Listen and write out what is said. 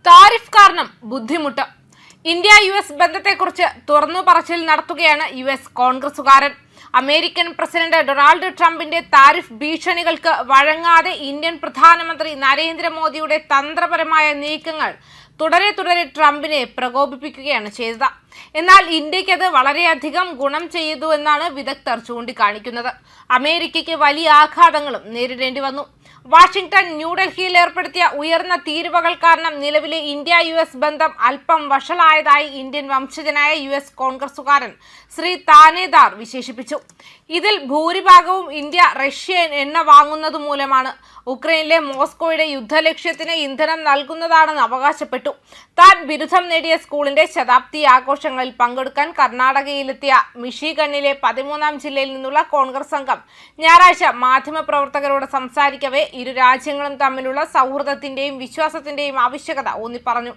Tariff കാരണം ബുദ്ധിമുട്ട്. India US ബന്ധത്തെക്കുറിച്ച് തുറന്നു പറച്ചിൽ നടത്തുകയാണ് US കോൺഗ്രസുകാരൻ. അമേരിക്കൻ പ്രസിഡന്റ് ഡൊണാൾഡ് ട്രംപിന്റെ താരിഫ് ഭീഷണികൾക്ക് വഴങ്ങാതെ ഇന്ത്യൻ പ്രധാനമന്ത്രി നരേന്ദ്രമോദിയുടെ തന്ത്രപരമായ നീക്കങ്ങൾ തുടരെ ട്രംപിനെ പ്രകോപിപ്പിക്കുകയാണ് ചെയ്തത്. എന്നാൽ ഇന്ത്യക്ക് അത് വളരെയധികം ഗുണം ചെയ്തു എന്നാണ് വിദഗ്ധർ ചൂണ്ടിക്കാണിക്കുന്നത്. അമേരിക്കയ്ക്ക് വലിയ ആഘാതങ്ങളും നേരിടേണ്ടി വന്നു. വാഷിംഗ്ടൺ ന്യൂഡൽഹിയിൽ ഏർപ്പെടുത്തിയ ഉയർന്ന തീരുവകൾ കാരണം നിലവിലെ ഇന്ത്യ US ബന്ധം അല്പം വഷളായതായി ഇന്ത്യൻ വംശജനായ US കോൺഗ്രസുകാരൻ ശ്രീ താനേദാർ വിശേഷിപ്പിച്ചു. ഇതിൽ ഭൂരിഭാഗവും ഇന്ത്യ റഷ്യൻ എണ്ണ വാങ്ങുന്നത് മൂലമാണ്. ഉക്രൈനിലെ മോസ്കോയുടെ യുദ്ധലക്ഷ്യത്തിന് ഇന്ധനം നൽകുന്നതാണെന്ന് അവകാശപ്പെട്ടു. താൻ ബിരുദം നേടിയ സ്കൂളിന്റെ ശതാബ്ദി ആഘോഷങ്ങളിൽ പങ്കെടുക്കാൻ കർണാടകയിലെത്തിയ മിഷിഗണിലെ 13ാം ജില്ലയിൽ നിന്നുള്ള കോൺഗ്രസ് സംഘം ഞായറാഴ്ച മാധ്യമപ്രവർത്തകരോട് സംസാരിക്കവേ ഇരു രാജ്യങ്ങളും തമ്മിലുള്ള സൗഹൃദത്തിന്റെയും വിശ്വാസത്തിന്റെയും ആവശ്യകത ഊന്നി പറഞ്ഞു.